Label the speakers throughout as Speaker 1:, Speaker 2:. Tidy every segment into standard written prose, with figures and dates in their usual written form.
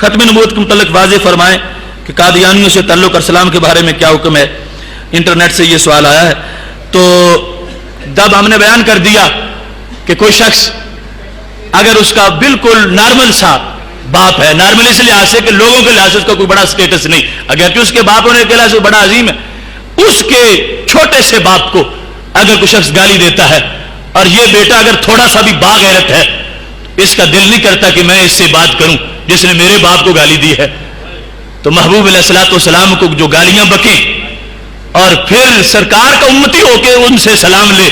Speaker 1: ختم नबूवत के मुतल्लिक वाज़ेह फरमाएं कि कादियानियों से ताल्लुक़ इस्लाम के बारे में क्या हुक्म है। इंटरनेट से ये सवाल आया है। तो जब हमने बयान कर दिया कि कोई शख्स अगर उसका बिल्कुल नॉर्मल सा बाप है, नॉर्मल इस लिहाज से कि लोगों के लिहाज से उसका कोई बड़ा स्टेटस नहीं, अगर कि उसके बाप होने के लिहाज से बड़ा अजीम है, उसके छोटे से बाप को अगर कोई शख्स गाली देता है और ये बेटा अगर थोड़ा सा भी बागैरत है, इसका दिल नहीं करता कि मैं इससे बात करूं जिसने मेरे बाप को गाली दी है। तो महबूब अलैहिस्सलाम को जो गालियां बके और फिर सरकार का उम्मती होके उनसे सलाम ले,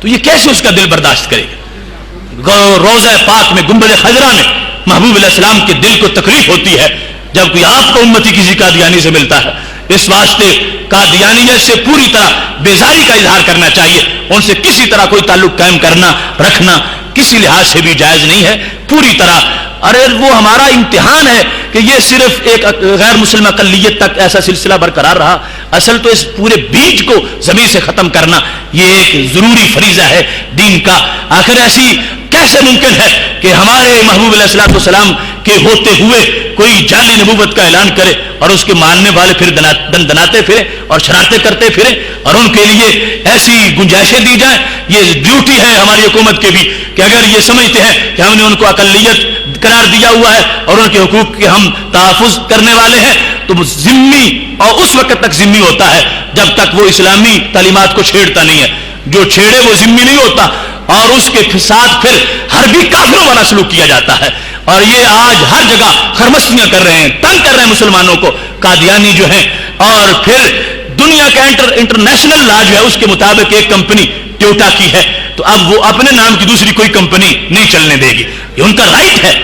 Speaker 1: तो ये कैसे उसका दिल बर्दाश्त करेगा। रोज़ा पाक में गुंबद खजरा में महबूब अलैहिस्सलाम के दिल को तकलीफ होती है जब कोई आपका उम्मती किसी कादियानी से मिलता है। इस वास्ते कादियानियत से पूरी तरह बेजारी का इजहार करना चाहिए। उनसे किसी तरह कोई ताल्लुक कायम करना रखना किसी लिहाज से भी जायज नहीं है पूरी तरह। अरे वो हमारा इम्तिहान है कि ये सिर्फ एक गैर मुस्लिम अक़लियत तक ऐसा सिलसिला बरकरार रहा। असल तो इस पूरे बीज को जमीन से खत्म करना ये एक जरूरी फरीजा है दीन का। आखिर ऐसी कैसे मुमकिन है कि हमारे महबूब अलैहिस्सलाम के होते हुए कोई जाली नबूवत का ऐलान करे और उसके मानने वाले फिर दनाते फिरे और शरारतें करते फिरे और उनके लिए ऐसी गुंजाइशें दी जाए। ये ड्यूटी है हमारी हुकूमत के भी कि अगर ये समझते हैं कि हमने उनको अक़लियत करार दिया हुआ है और उनके हुकूक के हम तहफ़्फ़ुज़ करने वाले हैं, तो वो ज़िम्मी और उस वक्त तक ज़िम्मी होता है जब तक वो इस्लामी तालीमात को छेड़ता नहीं है। जो छेड़े वो ज़िम्मी नहीं होता और उसके साथ फिर हरबी काफिरों वाला सलूक किया जाता है। और ये आज हर जगह खरमस्तियां कर रहे हैं, तंग कर रहे हैं मुसलमानों को कादियानी जो हैं। और फिर दुनिया का इंटरनेशनल लॉ जो है उसके मुताबिक एक कंपनी टोयोटा की है, तो अब वो अपने नाम की दूसरी कोई कंपनी नहीं चलने देगी, ये उनका राइट है।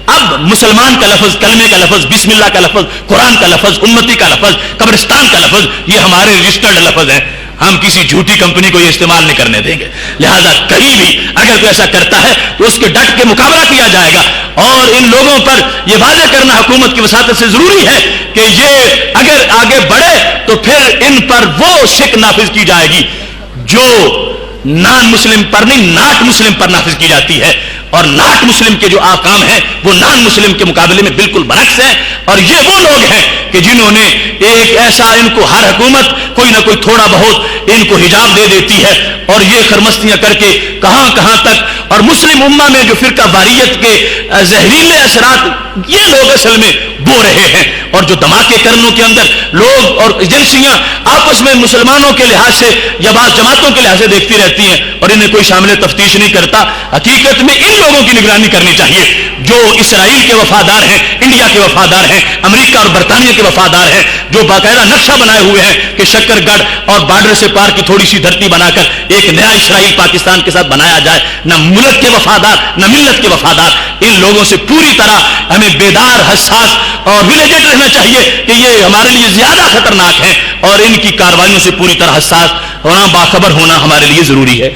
Speaker 1: अब मुसलमान का लफ्ज, कलमे का लफ्ज, बिस्मिल्लाह का लफ्ज, कुरान का लफ्ज, उम्मती का लफ्ज, कब्रिस्तान का लफ्ज, ये हमारे रजिस्टर्ड लफ्ज हैं। हम किसी झूठी कंपनी को ये इस्तेमाल नहीं करने देंगे। लिहाजा कहीं भी अगर कोई ऐसा करता है तो उसके डट के मुकाबला किया जाएगा। और इन लोगों पर यह वाज़ेह करना हुकूमत की वसातत से जरूरी है कि ये अगर आगे बढ़े तो फिर इन पर वो शिक नाफिज की जाएगी जो नॉन मुस्लिम पर नहीं, नॉट मुस्लिम पर नाफिज की जाती है। और नॉट मुस्लिम के जो आकाम हैं वो नॉन मुस्लिम के मुकाबले में बिल्कुल बरक्स है। और ये वो लोग हैं कि जिन्होंने एक ऐसा, इनको हर हुकूमत कोई ना कोई थोड़ा बहुत इनको हिजाब दे देती है और ये खरमस्तियां करके कहां कहां तक। और मुस्लिम उम्मा में जो फिरका वारियत के जहरीले असरात ये लोग असल में बो रहे हैं। और जो धमाके करनों के अंदर लोग और एजेंसियां आपस में मुसलमानों के लिहाज से या बाज़ जमातों के लिहाज से देखती रहती हैं और इन्हें कोई शामिल तफ्तीश नहीं करता। हकीकत में इन लोगों की निगरानी करनी चाहिए जो इसराइल के वफादार हैं, इंडिया के वफादार हैं, अमेरिका और बरतानिया के वफादार हैं, जो बाकायदा नक्शा बनाए हुए हैं कि शक्करगढ़ और बॉर्डर से पार की थोड़ी सी धरती बनाकर एक नया इसराइल पाकिस्तान के साथ बनाया जाए। न मुल्क के वफादार न मिल्लत के वफादार। इन लोगों से पूरी तरह हमें बेदार, हसास और विलेजेड रहना चाहिए कि ये हमारे लिए ज्यादा खतरनाक है और इनकी कार्रवाइयों से पूरी तरह हसास होना, बाखबर होना हमारे लिए जरूरी है।